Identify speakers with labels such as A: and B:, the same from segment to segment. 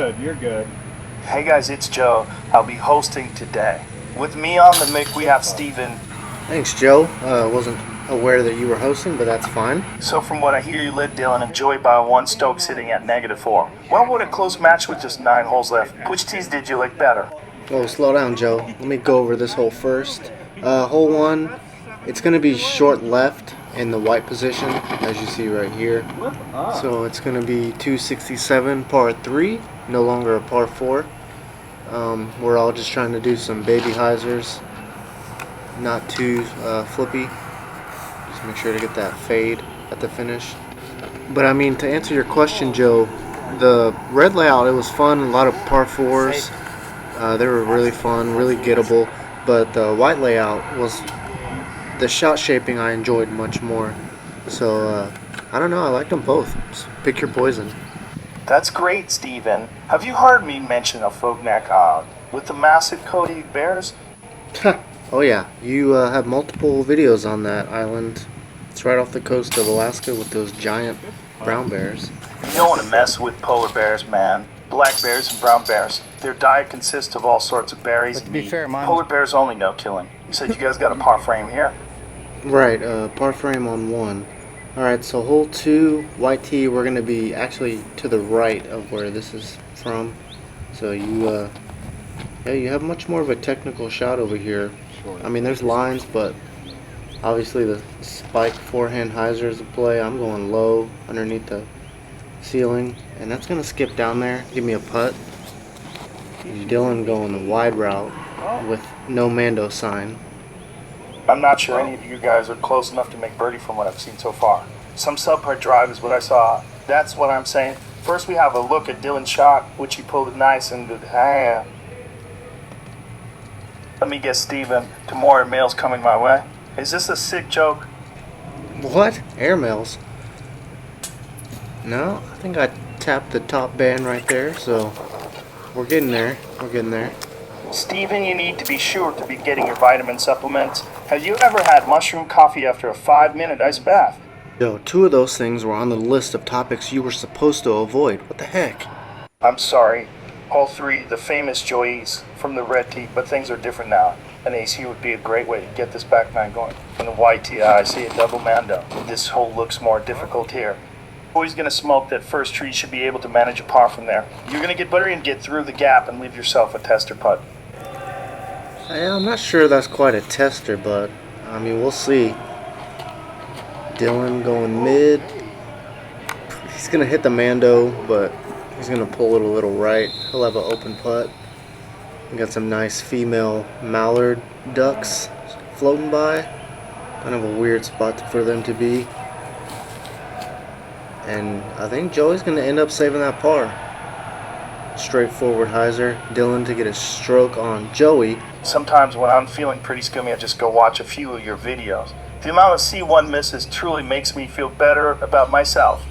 A: Good, you're good.
B: Hey guys, it's Joe. I'll be hosting today. With me on the mic, we have Steven.
C: Thanks, Joe. Wasn't aware that you were hosting, but that's fine.
B: So from what I hear, you led Dylan and Joey by one, Stoke sitting at -4. What would a close match with just 9 holes left? Which tees did you like better?
C: Oh, slow down, Joe. Let me go over this hole first. Hole 1, it's going to be short left in the white position, as you see right here. So it's going to be 267 par 3, no longer a par 4. We're all just trying to do some baby hyzers, not too flippy. Just make sure to get that fade at the finish. But I mean, to answer your question, Joe, the red layout, it was fun. A lot of par 4s. They were really fun, really gettable. But the white layout was the shot shaping I enjoyed much more. So I don't know. I liked them both. Just pick your poison.
B: That's great, Steven. Have you heard me mention a Fognac with the massive Cody bears?
C: Oh yeah, you have multiple videos on that island. It's right off the coast of Alaska with those giant brown bears.
B: You don't want to mess with polar bears, man. Black bears and brown bears. Their diet consists of all sorts of berries
D: But to
B: and
D: be
B: meat.
D: fair, mine-
B: Polar bears only know killing. You said you guys got a par frame here.
C: Right, par frame on 1. Alright, so hole 2, white tee, we're going to be actually to the right of where this is from. So you have much more of a technical shot over here. I mean, there's lines, but obviously the spike forehand hyzer is the play. I'm going low underneath the ceiling, and that's going to skip down there, give me a putt. Dylan going the wide route with no Mando sign.
B: I'm not sure any of you guys are close enough to make birdie from what I've seen so far. Some subpar drive is what I saw. That's what I'm saying. First we have a look at Dylan's shot, which he pulled it nice and good. Let me guess, Steven, tomorrow mail's coming my way. Is this a sick joke?
C: What? Airmails? No, I think I tapped the top band right there, so we're getting there. We're getting there.
B: Steven, you need to be sure to be getting your vitamin supplements. Have you ever had mushroom coffee after a 5-minute ice bath?
C: Yo, 2 of those things were on the list of topics you were supposed to avoid. What the heck?
B: I'm sorry. All 3, the famous Joeys from the red tee, but things are different now. An AC would be a great way to get this back nine going. From the white tee, I see a double Mando. This hole looks more difficult here. Joey's gonna smoke that first tree, should be able to manage a par from there. You're gonna get buttery and get through the gap and leave yourself a tester putt.
C: Yeah, I'm not sure that's quite a tester, but I mean, we'll see. Dylan going mid. He's going to hit the Mando, but he's going to pull it a little right. He'll have an open putt. We got some nice female mallard ducks floating by. Kind of a weird spot for them to be. And I think Joey's going to end up saving that par. Straightforward hyzer. Dylan to get a stroke on Joey.
B: Sometimes when I'm feeling pretty scummy, I just go watch a few of your videos. The amount of C1 misses truly makes me feel better about myself.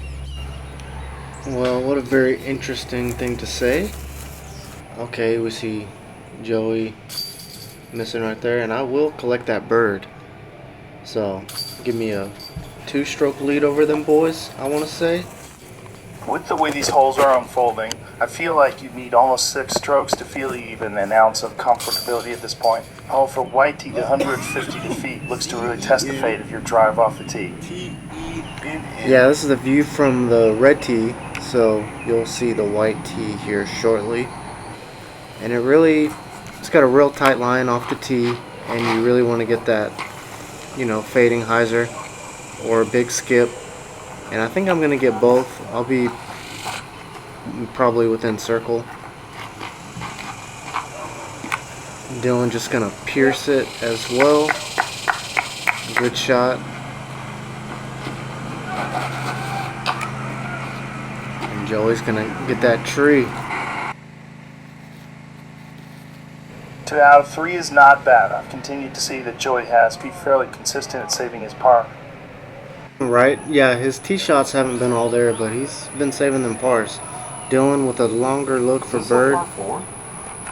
C: Well, what a very interesting thing to say. Okay, we see Joey missing right there, and I will collect that bird. So, give me a 2-stroke lead over them boys, I want to say.
B: With the way these holes are unfolding, I feel like you need almost 6 strokes to feel even an ounce of comfortability at this point. Oh, for white tee, the 150 feet looks to really test the fate of your drive off the tee.
C: Yeah, this is the view from the red tee, so you'll see the white tee here shortly. And it's got a real tight line off the tee, and you really want to get that, fading hyzer or a big skip. And I think I'm going to get both. I'll be probably within circle. Dylan just going to pierce it as well. Good shot. And Joey's going to get that tree.
B: 2 out of 3 is not bad. I've continued to see that Joey has been fairly consistent at saving his par.
C: Right, yeah, his tee shots haven't been all there, but he's been saving them pars. Dylan with a longer look for bird.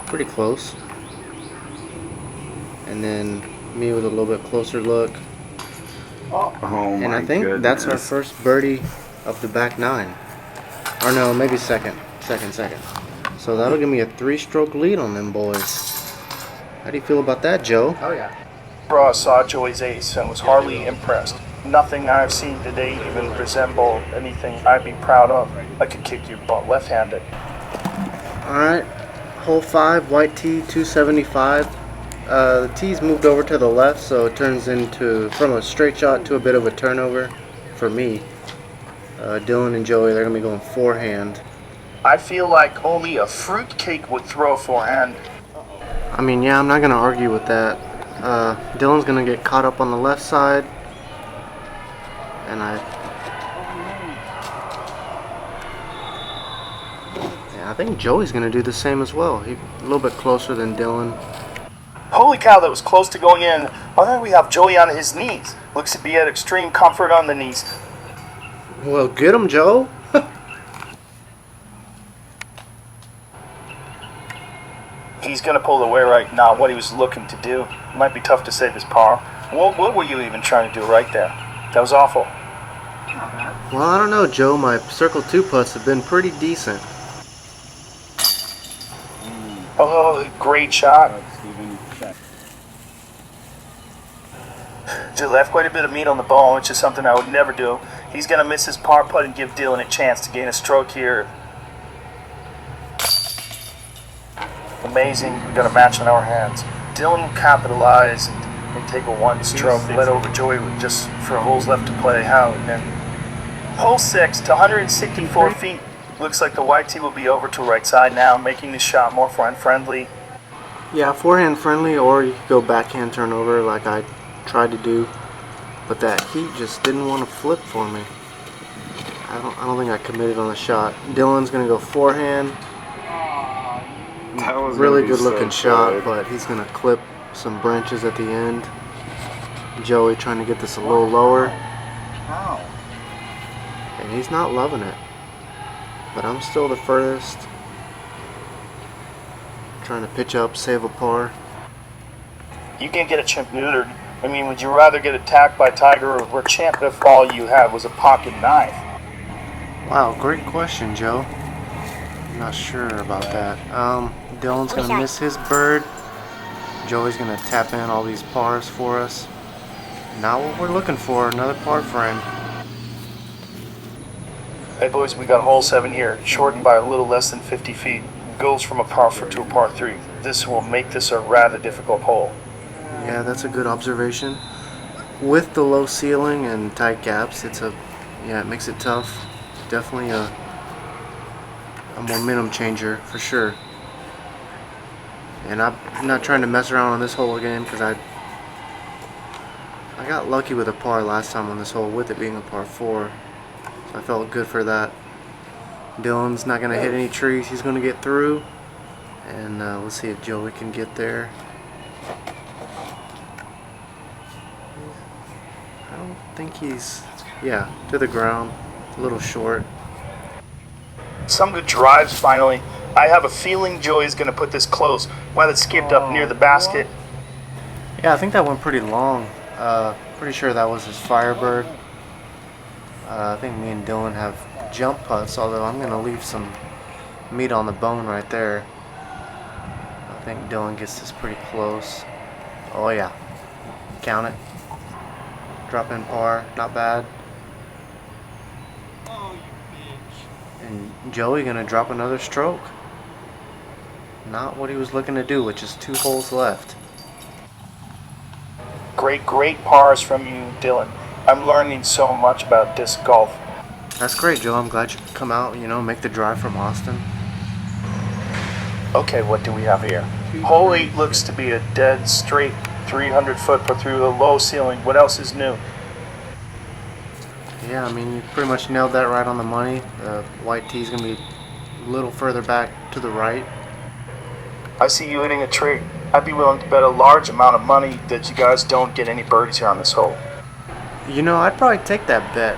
C: Pretty close. And then me with a little bit closer look.
A: Oh
C: And I think that's our first birdie of the back nine. Or no, maybe second. Second. So that'll give me a 3-stroke lead on them boys. How do you feel about that, Joe?
D: Oh yeah.
B: Bro saw Joey's ace and was hardly impressed. Nothing I've seen today even resemble anything I'd be proud of. I could kick your butt left-handed.
C: Alright, hole 5, white tee, 275. The tee's moved over to the left, so it turns into, from a straight shot to a bit of a turnover for me. Dylan and Joey, they're going to be going forehand.
B: I feel like only a fruitcake would throw a forehand.
C: I mean, yeah, I'm not going to argue with that. Dylan's going to get caught up on the left side. And I think Joey's going to do the same as well. He's a little bit closer than Dylan.
B: Holy cow, that was close to going in. Oh, then we have Joey on his knees. Looks to be at extreme comfort on the knees.
C: Well, get him, Joe.
B: He's going to pull away right now, what he was looking to do. It might be tough to save his par. What were you even trying to do right there? That was awful.
C: Well, I don't know, Joe. My circle 2 putts have been pretty decent.
B: Oh, great shot. Just left quite a bit of meat on the bone, which is something I would never do. He's going to miss his par putt and give Dylan a chance to gain a stroke here. Amazing. We've got a match in our hands. Dylan will capitalize and take a 1-stroke, let over Joey with just 4 holes left to play. How? And hole 6 to 164 feet. Looks like the white tee will be over to right side now, making the shot more friendly.
C: Yeah, forehand friendly, or you could go backhand turnover like I tried to do. But that heat just didn't want to flip for me. I don't think I committed on the shot. Dylan's going to go forehand.
A: That was
C: Really
A: gonna be
C: good looking
A: so
C: shot,
A: good.
C: but he's going to clip some branches at the end. Joey trying to get this a little lower. And he's not loving it. But I'm still the furthest. Trying to pitch up, save a par.
B: You can't get a chimp neutered. I mean, would you rather get attacked by Tiger or Champ if all you had was a pocket knife?
C: Wow, great question, Joe. I'm not sure about that. Dylan's going to miss his bird. Joey's going to tap in all these pars for us. Not what we're looking for, another par frame.
B: Hey boys, we got hole 7 here, shortened by a little less than 50 feet. Goes from a par 4 to a par 3. This will make this a rather difficult hole.
C: Yeah, that's a good observation. With the low ceiling and tight gaps, it makes it tough. Definitely a momentum changer for sure. And I'm not trying to mess around on this hole again because I got lucky with a par last time on this hole with it being a par 4. So I felt good for that. Dylan's not going to hit any trees. He's going to get through. And let's see if Joey can get there. I don't think he's, yeah, to the ground. A little short.
B: Some good drives finally. I have a feeling Joey's going to put this close while it skipped up near the basket.
C: Yeah, I think that went pretty long. Pretty sure that was his Firebird. I think me and Dylan have jump putts, although I'm going to leave some meat on the bone right there. I think Dylan gets this pretty close. Oh yeah. Count it. Drop in par. Not bad. And Joey going to drop another stroke. Not what he was looking to do, which is 2 holes left.
B: Great pars from you, Dylan. I'm learning so much about disc golf.
C: That's great, Joe. I'm glad you could come out, make the drive from Austin.
B: Okay, what do we have here? Hole 8 looks to be a dead straight 300-foot but through the low ceiling. What else is new?
C: Yeah, I mean, you pretty much nailed that right on the money. The white tee's going to be a little further back to the right.
B: I see you hitting a tree. I'd be willing to bet a large amount of money that you guys don't get any birdies here on this hole.
C: I'd probably take that bet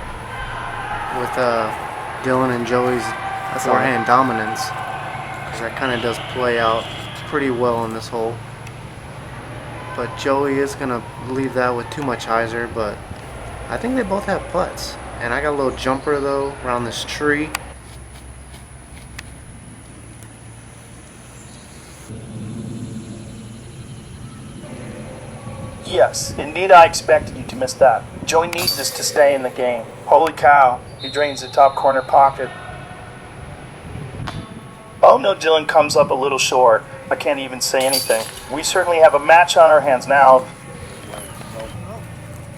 C: with Dylan and Joey's forehand dominance, because that kind of does play out pretty well in this hole. But Joey is going to leave that with too much hyzer, but I think they both have putts. And I got a little jumper, though, around this tree.
B: Yes, indeed I expected you to miss that. Joey needs this to stay in the game. Holy cow, he drains the top corner pocket. Oh no, Dylan comes up a little short. I can't even say anything. We certainly have a match on our hands now.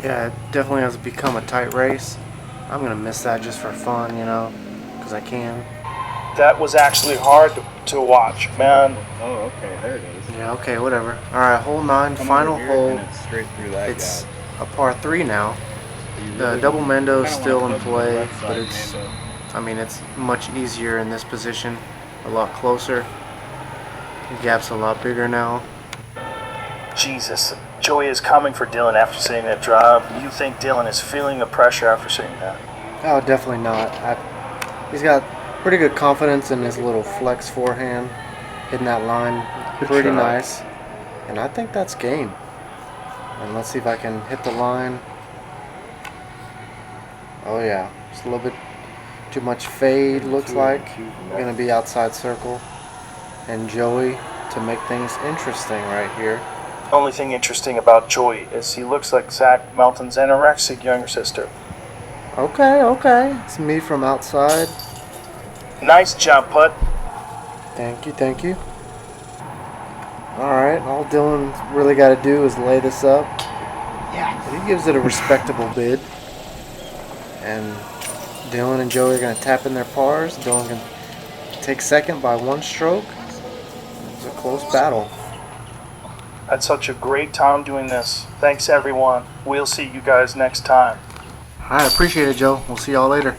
C: Yeah, it definitely has become a tight race. I'm going to miss that just for fun, you know, because I can.
B: That was actually hard to watch, man.
A: Oh, okay, there it is.
C: Yeah, okay, whatever. Alright, hole 9,
A: Come
C: final
A: over here,
C: hole.
A: and it's straight through that
C: It's
A: gap.
C: a par 3 now.
A: You
C: The
A: really
C: double Mendo is
A: kinda
C: still
A: wanna
C: in
A: flip to the
C: play,
A: left
C: but
A: side,
C: it's,
A: Mando.
C: I mean, it's much easier in this position, a lot closer. The gap's a lot bigger now.
B: Jesus, Joey is coming for Dylan after seeing that drive. You think Dylan is feeling the pressure after seeing that?
C: Oh, definitely not. He's got pretty good confidence in his little flex forehand, hitting that line pretty nice. And I think that's game. And let's see if I can hit the line. Oh yeah, just a little bit too much fade, looks like. We're going to be outside circle. And Joey to make things interesting right here.
B: Only thing interesting about Joey is he looks like Zach Melton's anorexic younger sister.
C: Okay. It's me from outside.
B: Nice jump putt.
C: Thank you. Alright, all Dylan's really got to do is lay this up. But he gives it a respectable bid. And Dylan and Joey are going to tap in their pars. Dylan can take second by 1 stroke. It's a close battle.
B: Had such a great time doing this. Thanks everyone. We'll see you guys next time.
C: I appreciate it, Joe. We'll see y'all later.